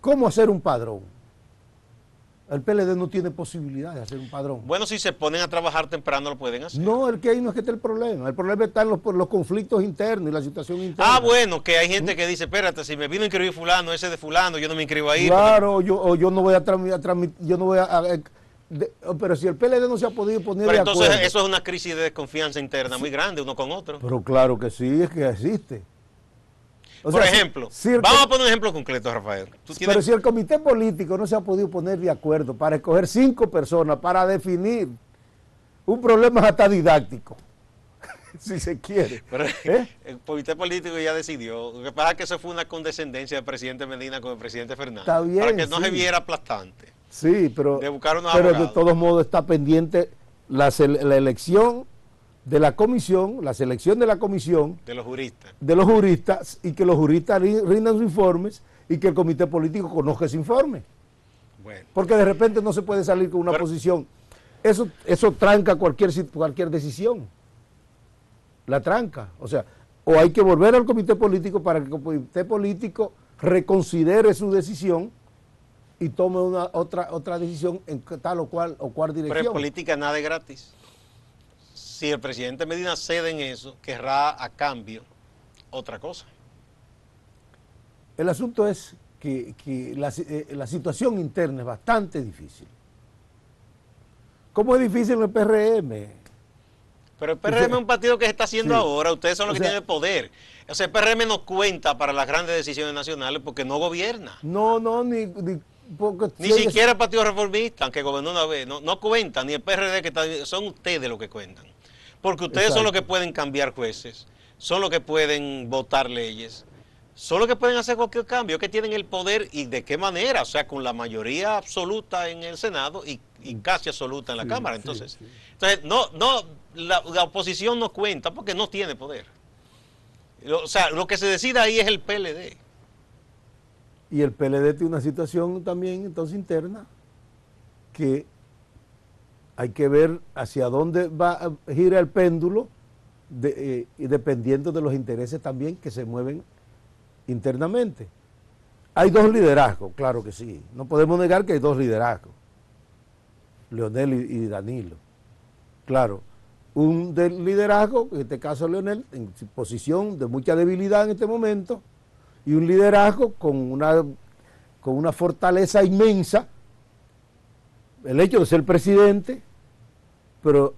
¿cómo hacer un padrón? El PLD no tiene posibilidad de hacer un padrón. Bueno, si se ponen a trabajar temprano lo pueden hacer. No, el que ahí no es que esté el problema está en los conflictos internos y la situación interna. Ah, bueno, que hay gente que dice, espérate, si me vino a inscribir fulano, ese de fulano, yo no me inscribo ahí. Claro, yo no voy a tramitar, yo no voy pero si el PLD no se ha podido poner pero de entonces acuerdo. eso es una crisis de desconfianza interna muy grande uno con otro. Pero claro que sí, es que existe. Por ejemplo, vamos a poner un ejemplo concreto, Rafael. Pero si el comité político no se ha podido poner de acuerdo para escoger 5 personas para definir un problema hasta didáctico, si se quiere. Pero el comité político ya decidió. Lo que pasa es que eso fue una condescendencia del presidente Medina con el presidente Fernández. Está bien, para que no sí. se viera aplastante. Sí, pero de todos modos está pendiente la elección de la comisión, la selección de la comisión. De los juristas. De los juristas, y que los juristas rindan sus informes y que el comité político conozca ese informe. Bueno. Porque de repente no se puede salir con una posición. Eso tranca cualquier decisión. La tranca. O sea, o hay que volver al comité político para que el comité político reconsidere su decisión y tome otra decisión en tal o cual dirección. Pero en política nada es gratis. Si el presidente Medina cede en eso, querrá a cambio otra cosa. El asunto es que la situación interna es bastante difícil. ¿Cómo es difícil en el PRM? Pero el PRM es un partido que se está haciendo ahora, ustedes son los que tienen el poder. O sea, el PRM no cuenta para las grandes decisiones nacionales porque no gobierna. Ni siquiera el Partido Reformista, aunque gobernó una vez, no cuenta, ni el PRD, son ustedes los que cuentan. Porque ustedes son los que pueden cambiar jueces, son los que pueden votar leyes, son los que pueden hacer cualquier cambio, que tienen el poder y de qué manera, o sea, con la mayoría absoluta en el Senado y casi absoluta en la Cámara. Entonces, la oposición no cuenta porque no tiene poder. O sea, lo que se decida ahí es el PLD. Y el PLD tiene una situación también entonces interna que hay que ver hacia dónde va a girar el péndulo y dependiendo de los intereses también que se mueven internamente. Hay 2 liderazgos, claro que sí. No podemos negar que hay 2 liderazgos, Leonel y Danilo. Claro, un del liderazgo, en este caso Leonel, en posición de mucha debilidad en este momento, y un liderazgo con una fortaleza inmensa, el hecho de ser presidente, pero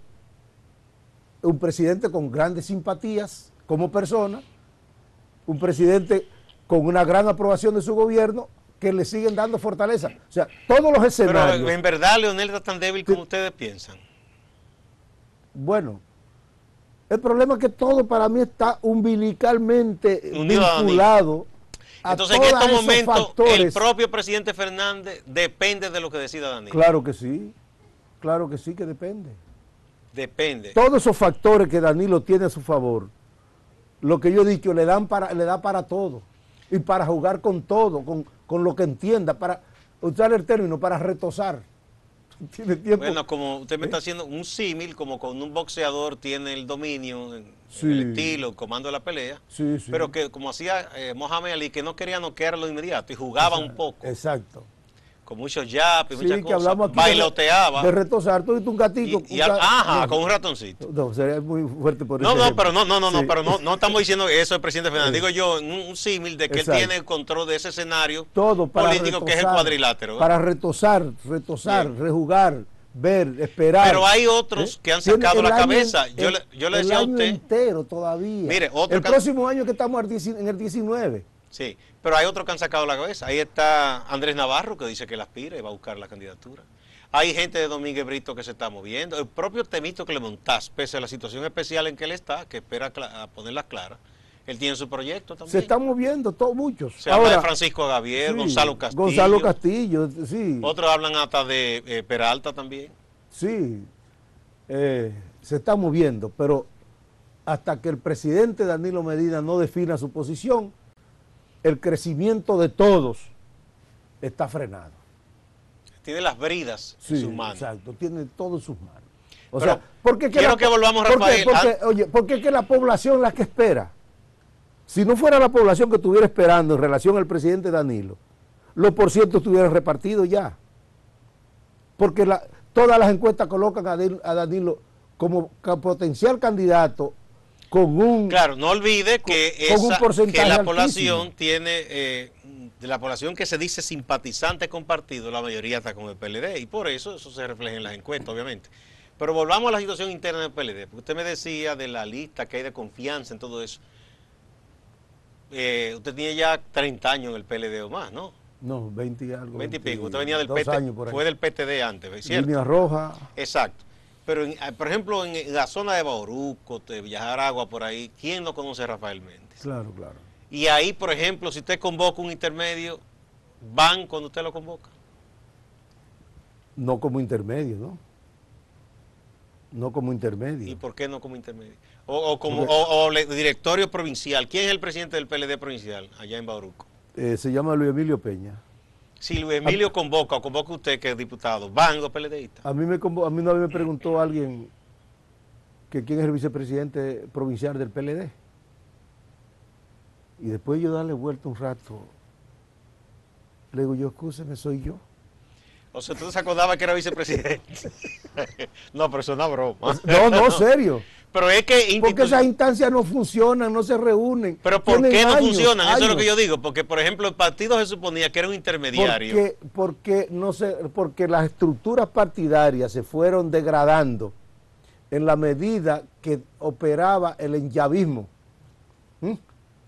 un presidente con grandes simpatías como persona, un presidente con una gran aprobación de su gobierno, que le siguen dando fortaleza. O sea, todos los escenarios. Pero en verdad Leonel está tan débil como ustedes piensan. Bueno, el problema es que todo para mí está umbilicalmente vinculado. Entonces, en estos momentos, el propio presidente Fernández depende de lo que decida Danilo. Claro que sí que depende. Depende. Todos esos factores que Danilo tiene a su favor, lo que yo he dicho, le da para todo. Y para jugar con todo, con lo que entienda, para usar el término, para retosar. Tiene tiempo. Bueno, como usted me está haciendo un símil, como con un boxeador tiene el dominio, el estilo, el comando de la pelea, pero que como hacía Mohamed Ali, que no quería noquearlo de inmediato y jugaba un poco. Exacto. Con muchos yaps y muchas que cosas, bailoteaba. De retosar, tú y un gatito. Con un ratoncito. No, sería muy fuerte por eso. Pero no estamos diciendo eso del presidente Fernández. Digo yo, un símil de que él tiene el control de ese escenario político que es el cuadrilátero. Para retosar, rejugar, ver, esperar. Pero hay otros que han sacado la cabeza. Yo le decía a usted. El año entero todavía. Mire, el próximo año que estamos en el 19. Sí, pero hay otros que han sacado la cabeza. Ahí está Andrés Navarro, que dice que la aspira y va a buscar la candidatura. Hay gente de Domínguez Brito que se está moviendo. El propio Temístocles Clemontaz, pese a la situación especial en que él está, que espera a ponerlas claras, él tiene su proyecto también. Se están moviendo muchos. Se habla de Francisco Javier, Gonzalo Castillo, sí. Otros hablan hasta de Peralta también. Sí, se está moviendo, pero hasta que el presidente Danilo Medina no defina su posición, el crecimiento de todos está frenado. Tiene las bridas en sus manos. Exacto, tiene todo en sus manos. O pero sea, ¿por qué quiero que volvamos, Rafael? ¿Por qué la población la que espera? Si no fuera la población que estuviera esperando en relación al presidente Danilo, los porcientos estuvieran repartidos ya. porque todas las encuestas colocan a Danilo como potencial candidato con un... Claro, no olvide que, con un porcentaje que la altísimo. población tiene, de la población que se dice simpatizante con partido, la mayoría está con el PLD, y por eso se refleja en las encuestas, obviamente. Pero volvamos a la situación interna del PLD, porque usted me decía de la lista que hay de confianza en todo eso. Usted tiene ya 30 años en el PLD o más, ¿no? No, 20 y algo. 20 y pico. Usted venía del años por ahí. fue del PTD antes, ¿cierto? Línea roja. Exacto. Pero, por ejemplo, en la zona de Bauruco, de Villajaragua, por ahí, ¿quién no conoce a Rafael Méndez? Claro, claro. Y ahí, por ejemplo, si usted convoca un intermedio, ¿van cuando usted lo convoca? No como intermedio, ¿no? No como intermedio. ¿Y por qué no como intermedio? O directorio provincial. ¿Quién es el presidente del PLD provincial allá en Bauruco? Se llama Luis Emilio Peña. Si Luis Emilio convoca o convoca usted que es diputado, ¿van los PLDistas? A mí una vez me preguntó alguien que quién es el vicepresidente provincial del PLD. Y después yo darle vuelta un rato, le digo yo, excúseme, soy yo. O sea, ¿tú se acordaba que era vicepresidente? No, pero eso es una broma. No, serio. Pero es que... Porque esas instancias no funcionan, no se reúnen. Pero ¿por qué no funcionan? Eso es lo que años. yo digo. Porque, por ejemplo, el partido se suponía que era un intermediario. Porque las estructuras partidarias se fueron degradando en la medida que operaba el enllavismo.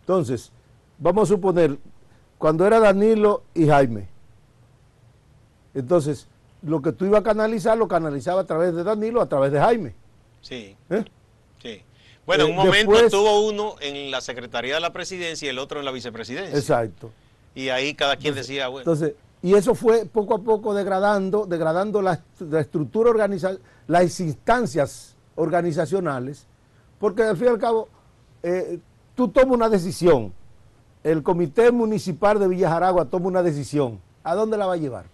Entonces, vamos a suponer, cuando era Danilo y Jaime, entonces, lo que tú ibas a canalizar, lo canalizaba a través de Danilo, a través de Jaime. Sí. Sí. Bueno, en un momento estuvo uno en la Secretaría de la Presidencia y el otro en la Vicepresidencia. Exacto. Y ahí cada quien decía, bueno. Entonces, y eso fue poco a poco degradando la estructura organizacional, las instancias organizacionales, porque al fin y al cabo, tú tomas una decisión, el Comité Municipal de Villajaragua toma una decisión, ¿a dónde la va a llevar?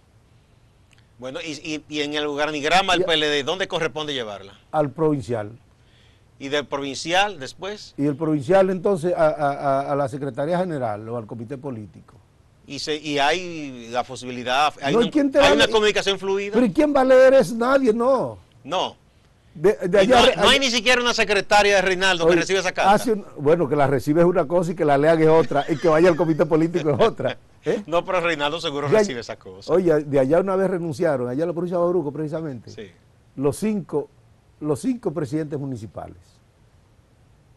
Bueno, y en el organigrama del PLD, ¿dónde corresponde llevarla? Al provincial. ¿Y del provincial después? Y el provincial entonces a la Secretaría General o al Comité Político. Y hay la posibilidad, hay, no, hay una comunicación fluida. ¿Pero y quién va a leer eso? Nadie, no. No. De allá, no hay ni siquiera una secretaria de Reinaldo que recibe esa carta. Bueno, que la recibe es una cosa y que la lean es otra, y que vaya al comité político es otra. No, pero Reinaldo seguro recibe esa cosa. Oye, de allá una vez renunciaron, allá en la provincia de Bauruco precisamente, sí. los cinco presidentes municipales.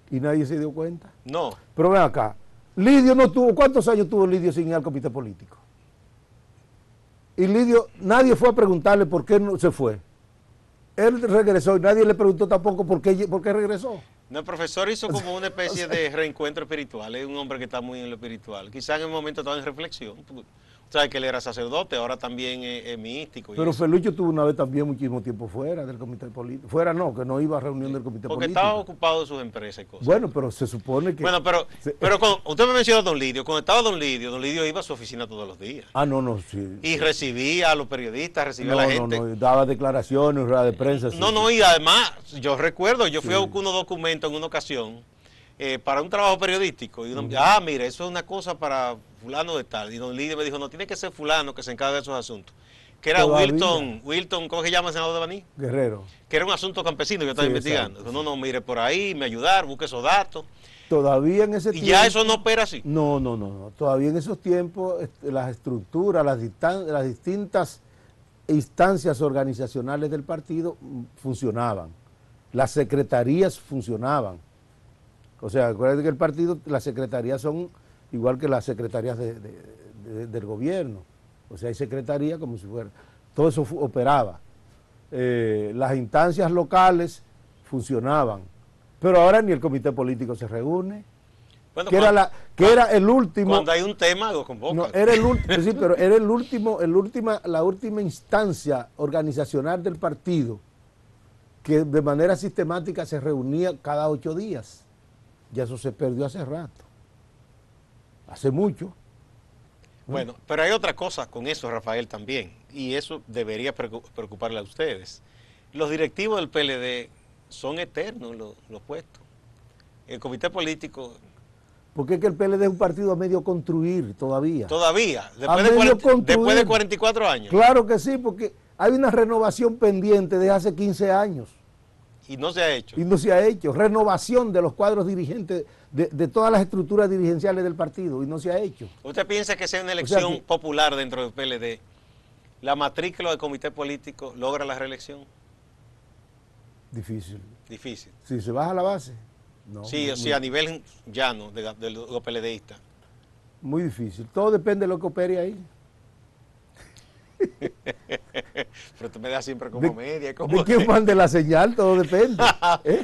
Y nadie se dio cuenta. No. Pero ven acá, Lidio no tuvo, ¿cuántos años tuvo Lidio sin ir al comité político? Y Lidio, nadie fue a preguntarle por qué no se fue. Él regresó y nadie le preguntó tampoco por qué regresó. No, el profesor hizo como una especie de reencuentro espiritual. Es un hombre que está muy en lo espiritual. Quizá en el momento estaba en reflexión. Sabes que él era sacerdote, ahora también es místico. Pero Felucho tuvo una vez también muchísimo tiempo fuera del comité político. Fuera no, que no iba a reunión del comité político. Porque estaba ocupado de sus empresas y cosas. Bueno, pero se supone que... Bueno, pero cuando, usted me mencionó a Don Lidio. Cuando estaba Don Lidio iba a su oficina todos los días. Ah, no, sí. Y recibía a los periodistas, recibía a la gente. No, daba declaraciones, rueda de prensa. No, y además, yo recuerdo, yo fui a buscar unos documentos en una ocasión para un trabajo periodístico. Y mire, eso es una cosa para fulano de tal. Y Don Lidio me dijo, no, tiene que ser fulano que se encargue de esos asuntos. Que era Wilton, ¿cómo se llama el senador de Baní? Guerrero. Que era un asunto campesino, yo estaba investigando. Exacto, no, mire, por ahí, me ayudar, busque esos datos. Todavía en ese tiempo... ¿Y ya eso no opera así? No. Todavía en esos tiempos las estructuras, las distintas instancias organizacionales del partido funcionaban. Las secretarías funcionaban. O sea, acuérdense que el partido, las secretarías son igual que las secretarías del gobierno. O sea, hay secretaría como si fuera... Todo eso operaba. Las instancias locales funcionaban. Pero ahora ni el comité político se reúne. Bueno, era el último... Cuando hay un tema, lo convocan. No, era el último, sí, pero era la última instancia organizacional del partido que de manera sistemática se reunía cada 8 días. Ya eso se perdió hace rato. Hace mucho. Bueno, pero hay otra cosa con eso, Rafael, también. Y eso debería preocuparle a ustedes. Los directivos del PLD son eternos, los puestos. El comité político... Porque es que el PLD es un partido a medio construir todavía. Todavía, después de 44 años. Claro que sí, porque Hay una renovación pendiente de hace 15 años. Y no se ha hecho. Y no se ha hecho. Renovación de los cuadros dirigentes, de todas las estructuras dirigenciales del partido, y no se ha hecho. ¿Usted piensa que sea una elección popular dentro del PLD? ¿La matrícula del comité político logra la reelección? Difícil. Difícil. Si se baja la base. No, sí, o sea, a nivel llano de los PLDistas. Muy difícil. Todo depende de lo que opere ahí. Pero tú me das siempre como media. ¿De quién mande la señal? Todo depende.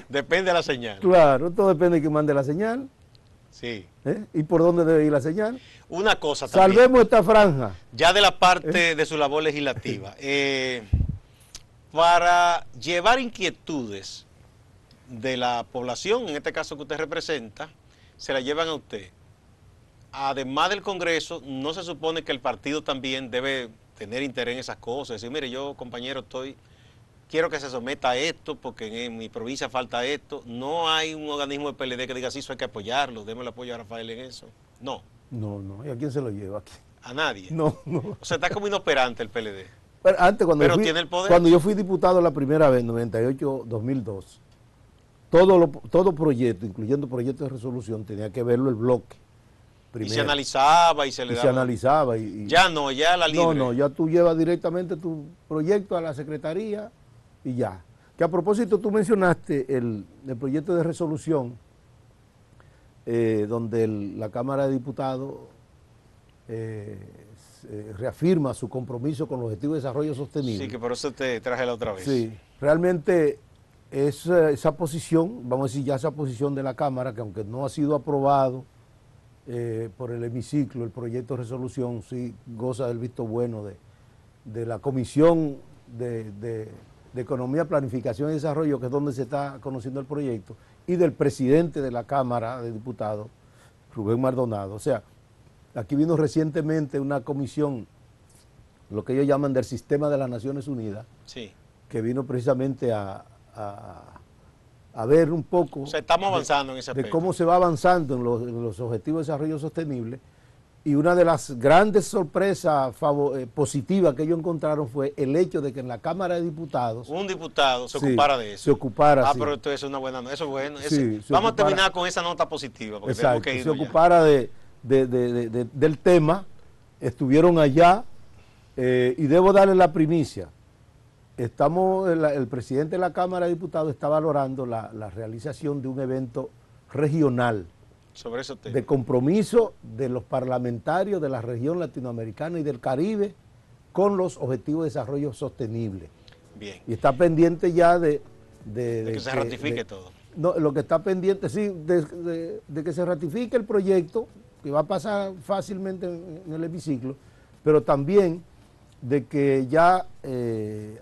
Depende de la señal. Claro, todo depende de quién mande la señal. Sí. ¿Y por dónde debe ir la señal? Una cosa también. Salvemos esta franja. Ya de la parte de su labor legislativa. Para llevar inquietudes de la población, en este caso que usted representa, se la llevan a usted. Además del Congreso, no se supone que el partido también debe tener interés en esas cosas. Decir, mire, yo, compañero, quiero que se someta a esto porque en mi provincia falta esto. No hay un organismo de PLD que diga, sí, eso hay que apoyarlo, démosle apoyo a Rafael en eso. No. No. ¿Y a quién se lo lleva aquí? A nadie. No. O sea, está como inoperante el PLD. Pero antes, tiene el poder. Cuando yo fui diputado la primera vez, 98-2002, todo proyecto, incluyendo proyectos de resolución, tenía que verlo el bloque. Primero. Y se analizaba y se le daba. Se analizaba. Y ya no, ya la libre. No, ya tú llevas directamente tu proyecto a la secretaría y ya. Que a propósito tú mencionaste el proyecto de resolución donde la Cámara de Diputados reafirma su compromiso con los Objetivos de Desarrollo Sostenible. Sí, que por eso te traje la otra vez. Sí, realmente esa posición, vamos a decir ya esa posición de la Cámara, que aunque no ha sido aprobado por el hemiciclo, el proyecto de resolución sí goza del visto bueno de la Comisión de Economía, Planificación y Desarrollo, que es donde se está conociendo el proyecto, y del presidente de la Cámara de Diputados, Rubén Maldonado. O sea, aquí vino recientemente una comisión, lo que ellos llaman del Sistema de las Naciones Unidas, sí, que vino precisamente a ver un poco. O sea, estamos avanzando en ese aspecto. De cómo se va avanzando en los Objetivos de Desarrollo Sostenible. Y una de las grandes sorpresas positivas que ellos encontraron fue el hecho de que en la Cámara de Diputados un diputado se ocupara de eso. Se ocupara, pero esto es una buena nota. Eso es bueno. Vamos a terminar con esa nota positiva. Porque exacto, que se ocupara del tema. Estuvieron allá y debo darle la primicia. El presidente de la Cámara de Diputados está valorando la realización de un evento regional sobre eso de compromiso de los parlamentarios de la región latinoamericana y del Caribe con los Objetivos de Desarrollo Sostenible. Bien. Y está pendiente ya de que se ratifique todo. No, lo que está pendiente, sí, de que se ratifique el proyecto, que va a pasar fácilmente en el hemiciclo, pero también de que ya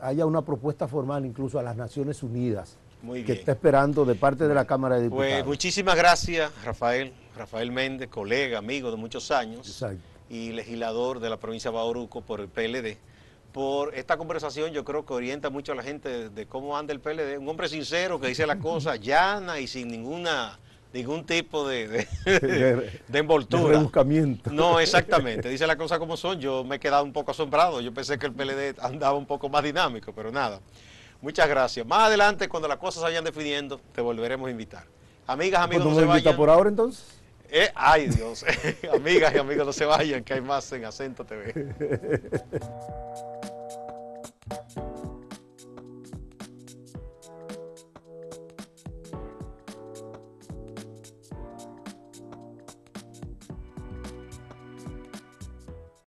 haya una propuesta formal incluso a las Naciones Unidas. Muy bien. Que está esperando de parte de la Cámara de Diputados. Pues muchísimas gracias, Rafael Méndez, colega, amigo de muchos años. Exacto. Y legislador de la provincia de Bauruco por el PLD. Por esta conversación yo creo que orienta mucho a la gente de cómo anda el PLD. Un hombre sincero que dice las cosas llana y sin ningún tipo de envoltura. De rebuscamiento. No, exactamente. Dice las cosas como son. Yo me he quedado un poco asombrado. Yo pensé que el PLD andaba un poco más dinámico, pero nada. Muchas gracias. Más adelante, cuando las cosas se vayan definiendo, te volveremos a invitar. Amigas, amigos, no se vayan. ¿Por ahora entonces? Ay, Dios. Amigas y amigos, no se vayan, que hay más en Acento TV.